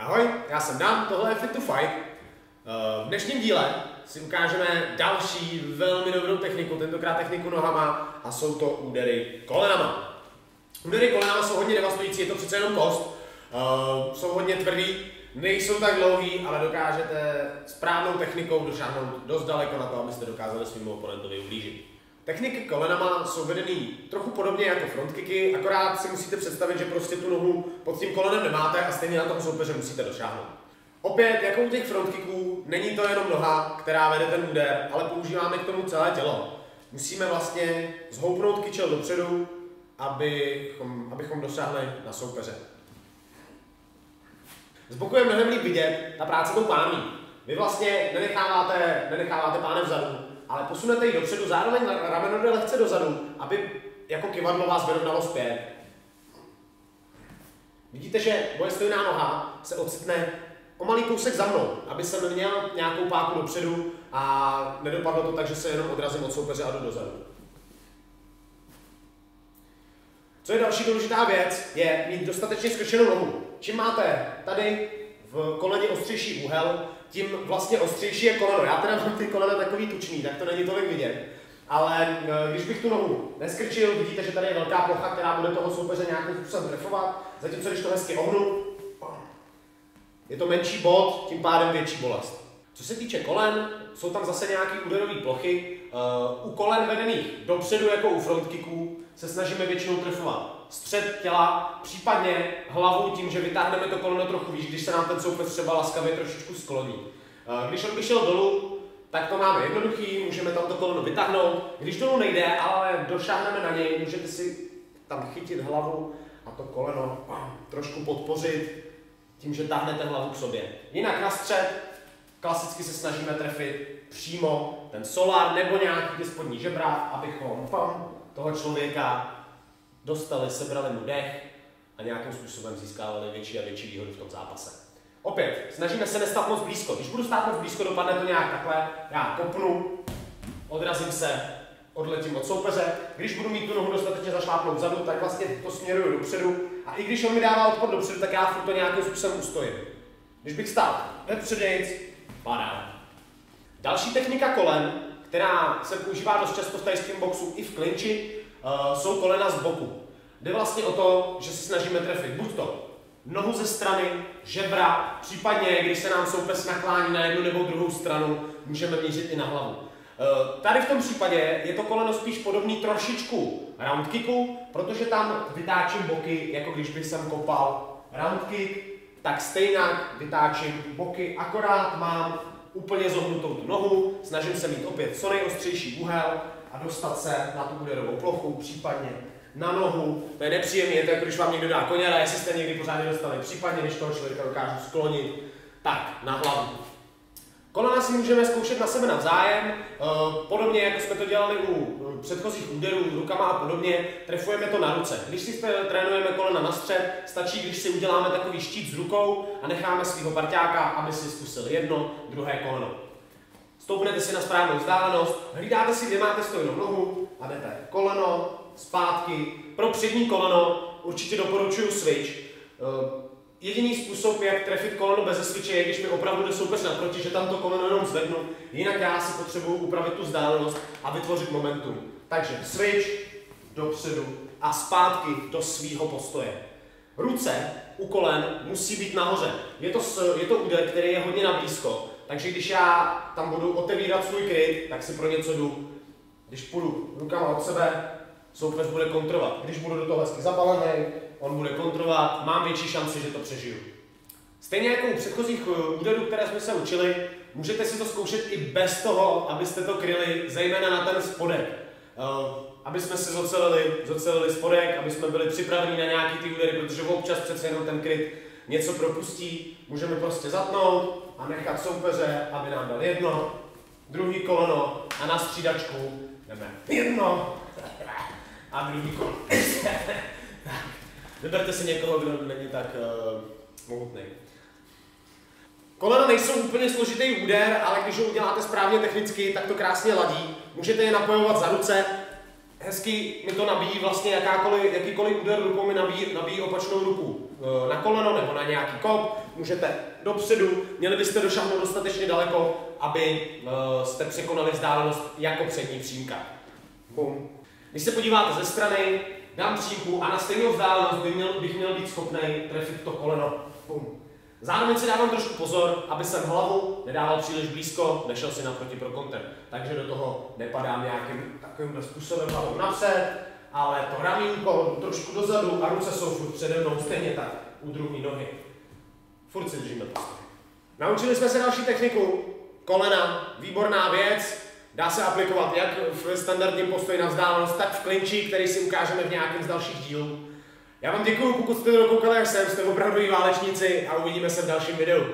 Ahoj, já jsem Dan, tohle je Fit to Fight. V dnešním díle si ukážeme další velmi dobrou techniku, tentokrát techniku nohama, a jsou to údery kolenama. Údery kolenama jsou hodně devastující, je to přece jenom kost, jsou hodně tvrdý, nejsou tak dlouhý, ale dokážete správnou technikou dosáhnout dost daleko na to, abyste dokázali svým oponentovi ublížit. Techniky kolenama jsou vedený trochu podobně jako frontkicky, akorát si musíte představit, že prostě tu nohu pod tím kolenem nemáte a stejně na toho soupeře musíte dosáhnout. Opět, jako u těch frontkicků, není to jenom noha, která vede ten úder, ale používáme k tomu celé tělo. Musíme vlastně zhoupnout kyčel dopředu, abychom dosáhli na soupeře. Z boku je mnohem líp vidět ta práce tou pánví. Vy vlastně nenecháváte pánev vzadu, ale posunete ji dopředu, zároveň rameno jde lehce dozadu, aby jako kyvadlo vás vyrovnalo zpět. Vidíte, že moje stojná noha se ocitne o malý kousek za mnou, aby jsem měl nějakou páku dopředu a nedopadlo to tak, že se jenom odrazím od soupeře a jdu dozadu. Co je další důležitá věc, je mít dostatečně skrčenou nohu. Čím máte tady v koleně ostřejší úhel, tím vlastně ostřejší je koleno. Já teda mám ty kolena takový tučný, tak to není tolik vidět. Ale když bych tu nohu neskrčil, vidíte, že tady je velká plocha, která bude toho soupeře nějakým způsobem trefovat. Zatímco když to hezky ohnu, je to menší bod, tím pádem větší bolest. Co se týče kolen, jsou tam zase nějaké úderové plochy. U kolen vedených dopředu, jako u frontkicků, se snažíme většinou trefovat střed těla, případně hlavu tím, že vytáhneme to koleno trochu výš, když se nám ten soupeř třeba laskavě trošičku skloní. Když on by šel dolů, tak to máme jednoduchý, můžeme tam to koleno vytáhnout. Když dolů nejde, ale došáhneme na něj, můžete si tam chytit hlavu a to koleno trošku podpořit tím, že táhnete hlavu k sobě. Jinak na střed klasicky se snažíme trefit přímo ten solar nebo nějaký ty spodní žebra, abychom toho člověka dostali, sebrali mu dech a nějakým způsobem získávali větší a větší výhodu v tom zápase. Opět, snažíme se nestat moc blízko. Když budu stát moc blízko, dopadne to nějak takhle. Já kopnu, odrazím se, odletím od soupeře. Když budu mít tu nohu dostatečně zašlápnout vzadu, tak vlastně to směruju dopředu. A i když on mi dává odpor dopředu, tak já furt to nějakým způsobem ustojím. Když bych stál vepředejc, padám. Další technika kolen, která se používá dost často v thajském boxu i v klinči, jsou kolena z boku. Jde vlastně o to, že se snažíme trefit buď to nohu ze strany, žebra, případně když se nám soupeř naklání na jednu nebo druhou stranu, můžeme měřit i na hlavu. Tady v tom případě je to koleno spíš podobný trošičku round kicku, protože tam vytáčím boky, jako když bych sem kopal round kick, tak stejně vytáčím boky, akorát mám úplně zohnutou tu nohu, snažím se mít opět co nejostřejší úhel a dostat se na tu úderovou plochu, případně na nohu. To je nepříjemné, je to jako když vám někdo dá koněra, jestli jste někdy pořádně dostali, případně když toho člověka dokážu sklonit, tak na hlavu. Kolena si můžeme zkoušet na sebe navzájem, podobně jako jsme to dělali u předchozích úderů rukama a podobně, trefujeme to na ruce. Když si trénujeme kolena na střed, stačí, když si uděláme takový štít s rukou a necháme svého parťáka, aby si zkusil jedno, druhé koleno. Stoupnete si na správnou vzdálenost, hlídáte si, kde máte stojnou nohu a jdete koleno, zpátky. Pro přední koleno určitě doporučuji switch. Jediný způsob, jak trefit koleno bez switche, je, když mi opravdu jde soupeř naproti, že tam to koleno jenom zvednu, jinak já si potřebuji upravit tu vzdálenost a vytvořit momentum. Takže switch, dopředu a zpátky do svýho postoje. Ruce u kolen musí být nahoře. Je to úder, který je hodně na blízko, takže když já tam budu otevírat svůj kryt, tak si pro něco jdu. Když půjdu rukama od sebe, soupeř bude kontrovat. Když budu do toho hezky zabalený, on bude kontrovat, mám větší šanci, že to přežiju. Stejně jako u předchozích úderů, které jsme se učili, můžete si to zkoušet i bez toho, abyste to kryli, zejména na ten spodek. Aby jsme si zocelili spodek, aby jsme byli připraveni na nějaký ty údery, protože občas přece jenom ten kryt něco propustí. Můžeme prostě zatnout a nechat soupeře, aby nám dal jedno, druhý koleno a na střídačku jdeme jedno a druhý koleno. Vyberte si někoho, kdo není tak mohutný. Kolena nejsou úplně složitý úder, ale když ho uděláte správně technicky, tak to krásně ladí. Můžete je napojovat za ruce, hezky mi to nabíjí vlastně jakýkoliv úder rukou mi nabíjí opačnou ruku na koleno nebo na nějaký kop. Můžete dopředu, měli byste došahnout dostatečně daleko, aby jste překonali vzdálenost jako přední přímka. Bum. Když se podíváte ze strany, dám přímku a na stejnou vzdálenost bych měl být schopný trefit to koleno. Bum. Zároveň si dávám trošku pozor, aby jsem hlavu nedával příliš blízko, nešel si naproti pro kontr. Takže do toho nepadám nějakým takovým způsobem hlavou napřed, ale to ramínko trošku dozadu a ruce jsou furt přede mnou, stejně tak u druhé nohy. Furt si držíme postoj. Naučili jsme se další techniku. Kolena, výborná věc. Dá se aplikovat jak v standardním postoji na vzdálenost, tak v klinči, který si ukážeme v nějakém z dalších dílů. Já vám děkuju, pokud jste to dokoukali až sem, jste opravdoví válečníci a uvidíme se v dalším videu.